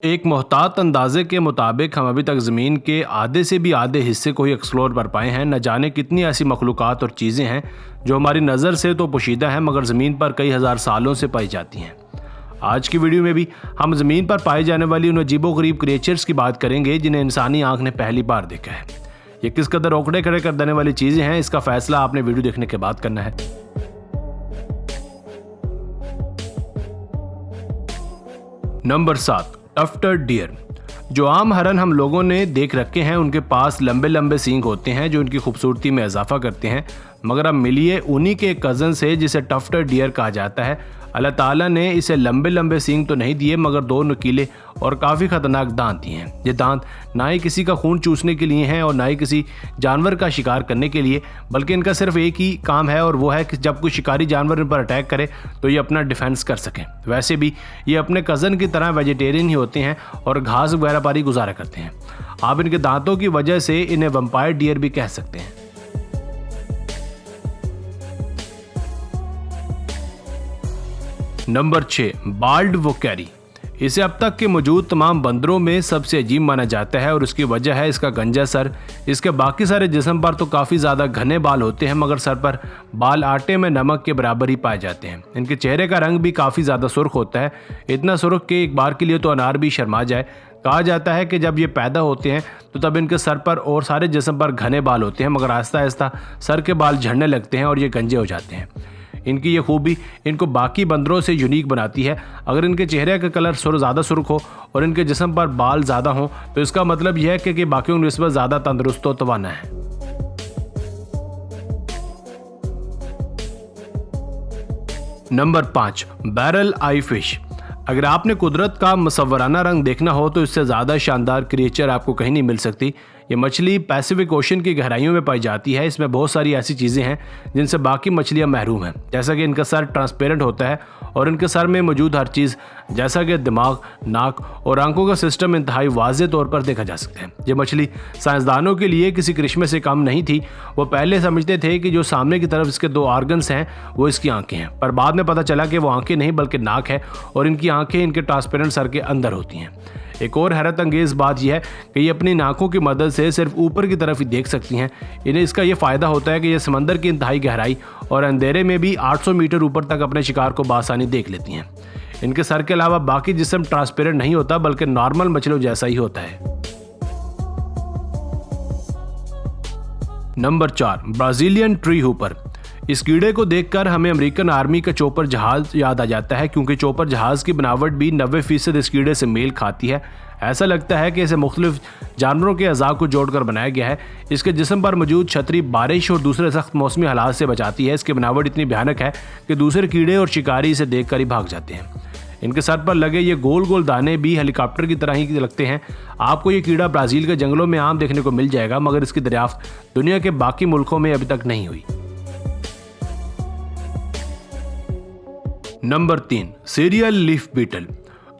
एक मोहतात अंदाजे के मुताबिक हम अभी तक ज़मीन के आधे से भी आधे हिस्से को ही एक्सप्लोर कर पाए हैं। न जाने कितनी ऐसी मखलूक़ात और चीज़ें हैं जो हमारी नज़र से तो पोशीदा हैं मगर ज़मीन पर कई हज़ार सालों से पाई जाती हैं। आज की वीडियो में भी हम ज़मीन पर पाई जाने वाली उन अजीबोगरीब क्रिएचर्स की बात करेंगे जिन्हें इंसानी आंख ने पहली बार देखा है। ये किस कदर रोकड़े खड़े कर देने वाली चीज़ें हैं, इसका फैसला आपने वीडियो देखने के बाद करना है। Number 7, tufted deer. जो आम हरन हम लोगों ने देख रखे हैं उनके पास लंबे लंबे सींग होते हैं जो उनकी खूबसूरती में इजाफा करते हैं, मगर अब मिलिए उन्हीं के कज़न से जिसे टफ्टेड डियर कहा जाता है। अल्लाह ताला ने इसे लंबे लंबे सींग तो नहीं दिए मगर दो नुकीले और काफ़ी ख़तरनाक दांत दिए हैं। ये दांत ना ही किसी का खून चूसने के लिए हैं और ना ही किसी जानवर का शिकार करने के लिए, बल्कि इनका सिर्फ एक ही काम है और वो है कि जब कोई शिकारी जानवर इन पर अटैक करे तो ये अपना डिफेंस कर सकें। वैसे भी ये अपने कज़न की तरह वेजिटेरियन ही होते हैं और घास वगैरह पर ही गुजारा करते हैं। आप इनके दांतों की वजह से इन्हें वैम्पायर डियर भी कह सकते हैं। Number 6, bald uakari. इसे अब तक के मौजूद तमाम बंदरों में सबसे अजीब माना जाता है और उसकी वजह है इसका गंजा सर। इसके बाकी सारे जिस्म पर तो काफ़ी ज़्यादा घने बाल होते हैं मगर सर पर बाल आटे में नमक के बराबर ही पाए जाते हैं। इनके चेहरे का रंग भी काफ़ी ज़्यादा सुर्ख होता है, इतना सुर्ख कि एक बार के लिए तो अनार भी शर्मा जाए। कहा जाता है कि जब ये पैदा होते हैं तो तब इनके सर पर और सारे जिस्म पर घने बाल होते हैं मगर आहिस्ता आहिस्ता सर के बाल झड़ने लगते हैं और ये गंजे हो जाते हैं। इनकी ये खूबी इनको बाकी बंदरों से यूनिक बनाती है। अगर इनके चेहरे का कलर ज़्यादा सुर्ख हो और इनके जिस्म पर बाल ज़्यादा हों तो इसका मतलब यह है कि बाकियों की निस्बत ज़्यादा तंदुरुस्त व तवाना है। नंबर 5, बैरल आई फिश। अगर आपने कुदरत का मुसव्वराना रंग देखना हो तो इससे ज़्यादा शानदार क्रिएचर आपको कहीं नहीं मिल सकती। ये मछली पैसिफिक ओशन की गहराइयों में पाई जाती है। इसमें बहुत सारी ऐसी चीज़ें हैं जिनसे बाकी मछलियाँ महरूम हैं, जैसा कि इनका सर ट्रांसपेरेंट होता है और इनके सर में मौजूद हर चीज़ जैसा कि दिमाग, नाक और आंखों का सिस्टम इंतहाई वाज़े तौर पर देखा जा सकता है। ये मछली साइंसदानों के लिए किसी करिश्मे से कम नहीं थी। वो पहले समझते थे कि जो सामने की तरफ इसके दो ऑर्गन्स हैं वो इसकी आंखें हैं, पर बाद में पता चला कि वो आंखें नहीं बल्कि नाक है और इनकी आंखें इनके ट्रांसपेरेंट सर के अंदर होती हैं। एक और हैरत अंगेज़ बात यह है कि ये अपनी नाकों की मदद से सिर्फ ऊपर की तरफ ही देख सकती हैं। इन्हें इसका ये फ़ायदा होता है कि ये समंदर की इंतहाई गहराई और अंधेरे में भी 800 मीटर ऊपर तक अपने शिकार को बासानी देख लेती हैं। इनके सर के अलावा बाकी जिस्म ट्रांसपेरेंट नहीं होता बल्कि नॉर्मल मछलियों जैसा ही होता है। Number 4, Brazilian tree Hooper. इस कीड़े को देखकर हमें अमेरिकन आर्मी का चोपर जहाज़ याद आ जाता है, क्योंकि चोपर जहाज़ की बनावट भी 90% इस कीड़े से मेल खाती है। ऐसा लगता है कि इसे मुख्तलिफ जानवरों के अज़ा को जोड़कर बनाया गया है। इसके जिस्म पर मौजूद छतरी बारिश और दूसरे सख्त मौसमी हालात से बचाती है। इसकी बनावट इतनी भयानक है कि दूसरे कीड़े और शिकारी इसे देखकर ही भाग जाते हैं। इनके सर पर लगे ये गोल गोल दाने भी हेलीकॉप्टर की तरह ही लगते हैं। आपको ये कीड़ा ब्राज़ील के जंगलों में आम देखने को मिल जाएगा मगर इसकी दरियाफ्त दुनिया के बाकी मुल्कों में अभी तक नहीं हुई। Number 3, cereal leaf beetle.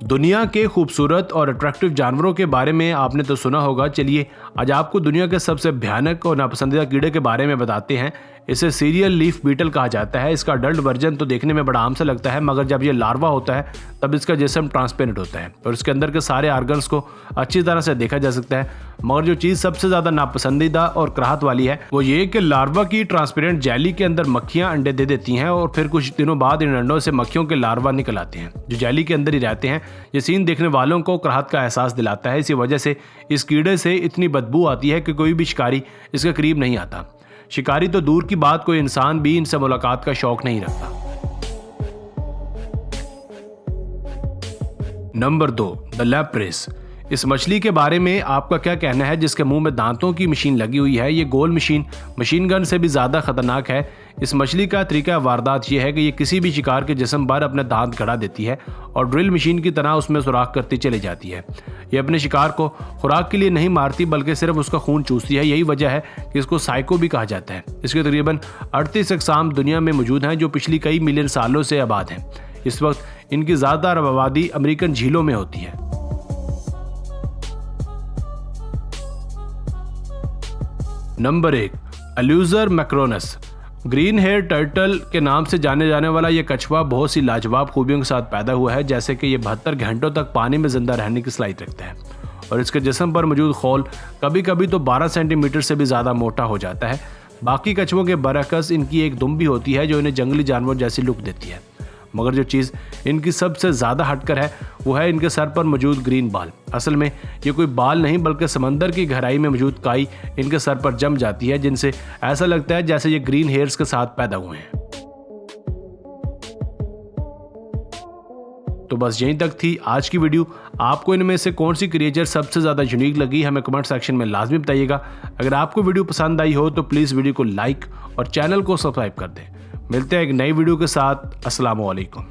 दुनिया के खूबसूरत और अट्रैक्टिव जानवरों के बारे में आपने तो सुना होगा। चलिए आज आपको दुनिया के सबसे भयानक और नापसंदीदा कीड़े के बारे में बताते हैं। इसे सीरियल लीफ बीटल कहा जाता है। इसका अडल्ट वर्जन तो देखने में बड़ा आम सा लगता है मगर जब ये लार्वा होता है तब इसका जिस्म ट्रांसपेरेंट होता है और इसके अंदर के सारे ऑर्गन्स को अच्छी तरह से देखा जा सकता है। मगर जो चीज़ सबसे ज़्यादा नापसंदीदा और कराहत वाली है वो ये कि लार्वा की ट्रांसपेरेंट जेली के अंदर मक्खियाँ अंडे दे देती हैं और फिर कुछ दिनों बाद इन अंडों से मक्खियों के लार्वा निकल आते हैं जो जेली के अंदर ही रहते हैं। ये सीन देखने वालों को कराहत का एहसास दिलाता है। इसी वजह से इस कीड़े से इतनी बदबू आती है कि कोई भी शिकारी इसके करीब नहीं आता। शिकारी तो दूर की बात, कोई इंसान भी इनसे मुलाकात का शौक नहीं रखता। Number 2, the lampreys. इस मछली के बारे में आपका क्या कहना है जिसके मुंह में दांतों की मशीन लगी हुई है? ये गोल मशीन गन से भी ज़्यादा खतरनाक है। इस मछली का तरीका वारदात यह है कि ये किसी भी शिकार के जिस्म पर अपने दांत गड़ा देती है और ड्रिल मशीन की तरह उसमें सुराख करती चली जाती है। ये अपने शिकार को खुराक के लिए नहीं मारती बल्कि सिर्फ उसका खून चूसती है। यही वजह है कि इसको साइको भी कहा जाता है। इसके तकरीबन 38 अक़साम दुनिया में मौजूद हैं जो पिछली कई मिलियन सालों से आबाद हैं। इस वक्त इनकी ज़्यादातर आबादी अमेरिकन झीलों में होती है। नंबर 1, एल्यूजर मैक्रोनस। ग्रीन हेयर टर्टल के नाम से जाने जाने वाला ये कछुआ बहुत सी लाजवाब खूबियों के साथ पैदा हुआ है, जैसे कि ये 72 घंटों तक पानी में जिंदा रहने की सलाहियत रखता है और इसके जिस्म पर मौजूद खोल कभी कभी तो 12 सेंटीमीटर से भी ज़्यादा मोटा हो जाता है। बाकी कछुओं के बरअक्स इनकी एक दुम भी होती है जो इन्हें जंगली जानवर जैसी लुक देती है, मगर जो चीज़ इनकी सबसे ज़्यादा हटकर है वो है इनके सर पर मौजूद ग्रीन बाल। असल में ये कोई बाल नहीं बल्कि समंदर की गहराई में मौजूद काई इनके सर पर जम जाती है, जिनसे ऐसा लगता है जैसे ये ग्रीन हेयर्स के साथ पैदा हुए हैं। तो बस यहीं तक थी आज की वीडियो। आपको इनमें से कौन सी क्रिएचर सबसे ज़्यादा यूनिक लगी हमें कमेंट सेक्शन में लाजमी बताइएगा। अगर आपको वीडियो पसंद आई हो तो प्लीज़ वीडियो को लाइक और चैनल को सब्सक्राइब कर दें। मिलते हैं एक नई वीडियो के साथ। अस्सलाम वालेकुम।